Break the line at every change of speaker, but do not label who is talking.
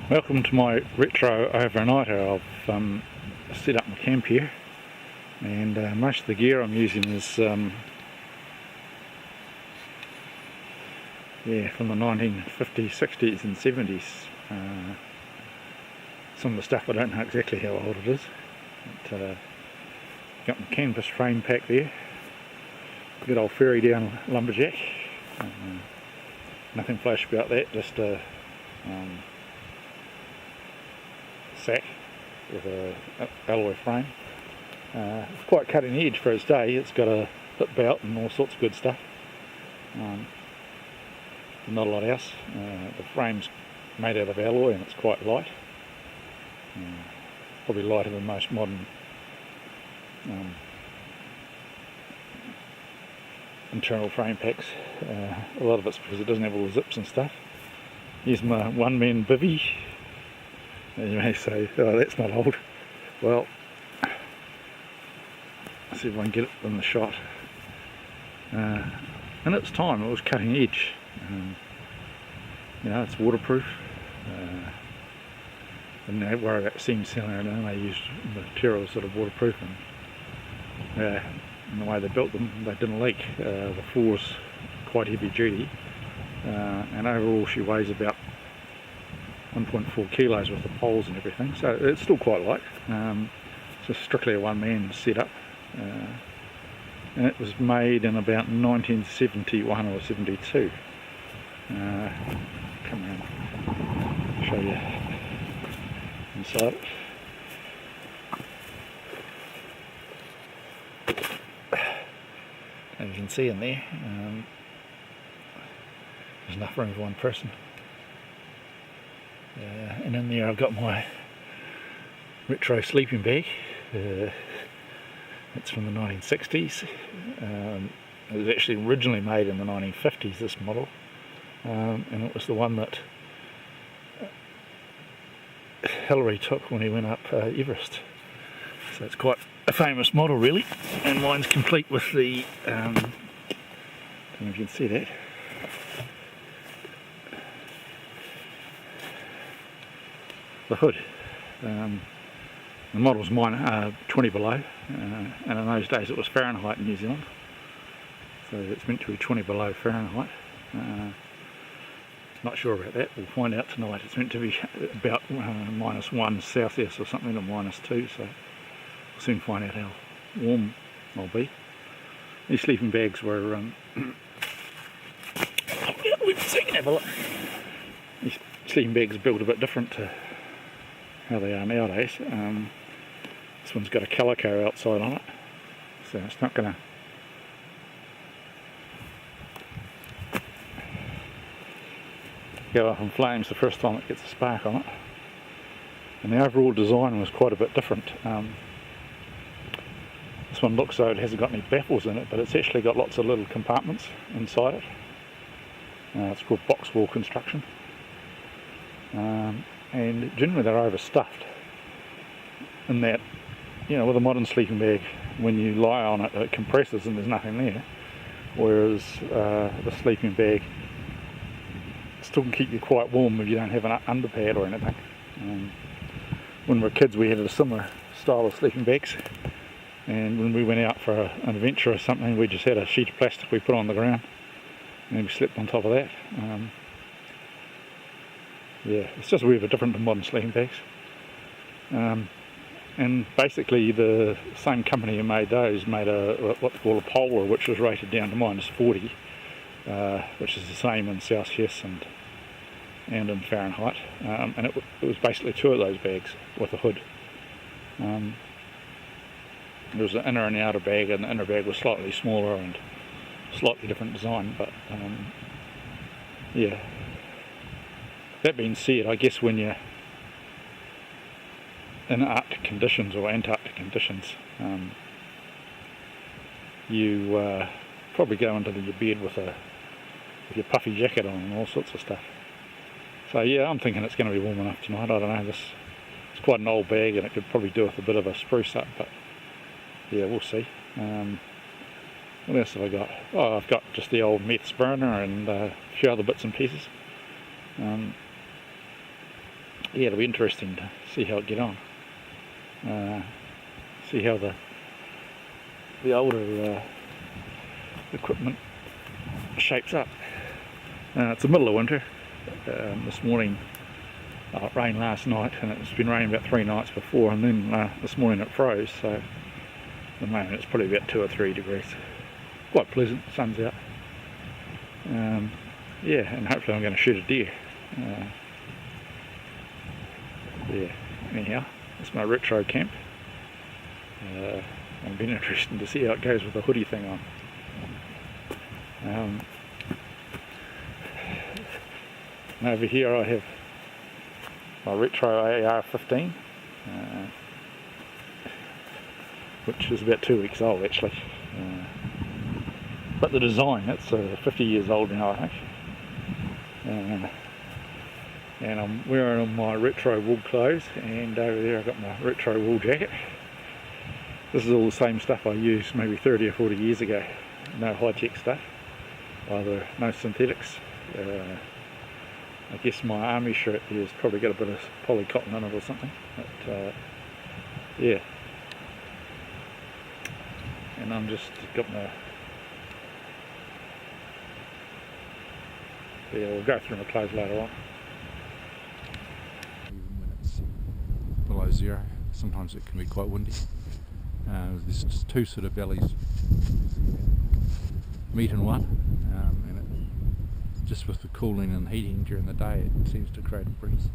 Welcome to my retro overnighter. I've set up my camp here, and most of the gear I'm using is from the 1950s, 60s and 70s. Some of the stuff I don't know exactly how old it is. But, got my canvas frame pack there. Good old ferry down lumberjack. Nothing flash about that, just a sack with a alloy frame. It's quite cutting edge for its day. It's got a hip belt and all sorts of good stuff. Not a lot else. The frame's made out of alloy and it's quite light. Probably lighter than most modern internal frame packs. A lot of it's because it doesn't have all the zips and stuff. Here's my one-man bivvy. And you may say, oh, that's not old. Well, let's see if I can get it in the shot. And at its time it was cutting edge. It's waterproof. And they worry about seam sealing, and they used materials that are waterproof, and the way they built them, they didn't leak. The floor's quite heavy duty, and overall she weighs about 1.4 kilos with the poles and everything, so it's still quite light. It's just strictly a one-man setup, and it was made in about 1971 or 72. Come around, show you inside. As you can see in there, there's enough room for one person. And in there I've got my retro sleeping bag. It's from the 1960s. It was actually originally made in the 1950s, this model, and it was the one that Hillary took when he went up Everest. So it's quite a famous model, really, and mine's complete with the I don't know if you can see that. The hood. The model's 20 below, and in those days it was Fahrenheit in New Zealand, so it's meant to be 20 below Fahrenheit. Not sure about that, we'll find out tonight. It's meant to be about -1 Celsius or something, or -2, so we'll soon find out how warm I'll be. These sleeping bags were these sleeping bags are built a bit different to how they are nowadays. This one's got a calico outside on it, so it's not going to go up in flames the first time it gets a spark on it. And the overall design was quite a bit different. This one looks though it hasn't got any baffles in it, but it's actually got lots of little compartments inside it. It's called box wall construction. And generally they're overstuffed, in that, with a modern sleeping bag, when you lie on it, it compresses and there's nothing there, whereas the sleeping bag still can keep you quite warm if you don't have an underpad or anything. When we were kids we had a similar style of sleeping bags, and when we went out for an adventure or something, we just had a sheet of plastic we put on the ground and we slept on top of that. It's just a wee bit different than modern sleeping bags. And basically the same company who made those made what they call a Polar, which was rated down to -40, which is the same in Celsius and in Fahrenheit. And it was basically two of those bags with a hood. There was an inner and outer bag, and the inner bag was slightly smaller and slightly different design, but yeah. That being said, I guess when you're in Arctic conditions or Antarctic conditions, you probably go into your bed with your puffy jacket on and all sorts of stuff. So yeah, I'm thinking it's going to be warm enough tonight. I don't know, it's quite an old bag and it could probably do with a bit of a spruce up, but yeah, we'll see. What else have I got? Oh, I've got just the old meths burner and a few other bits and pieces. yeah, it'll be interesting to see how it get on. See how the older equipment shapes up. It's the middle of winter. This morning it rained last night, and it's been raining about 3 nights before, and then this morning it froze, so at the moment it's probably about 2 or 3 degrees. Quite pleasant, sun's out. Yeah, and hopefully I'm going to shoot a deer. Yeah, anyhow, that's my retro camp. It'll be interesting to see how it goes with the hoodie thing on. And over here I have my retro AR-15, which is about 2 weeks old actually. But the design, it's 50 years old now, I think. And I'm wearing my retro wool clothes, and over there I've got my retro wool jacket. This is all the same stuff I used maybe 30 or 40 years ago. No high-tech stuff, either no synthetics. I guess my army shirt here has probably got a bit of polycotton in it or something, but yeah. And I'm just got my, yeah, we'll go through my clothes later on. Even when it's below zero, sometimes it can be quite windy. There's just 2 sort of bellies meet in one, and just with the cooling and heating during the day, it seems to create a breeze.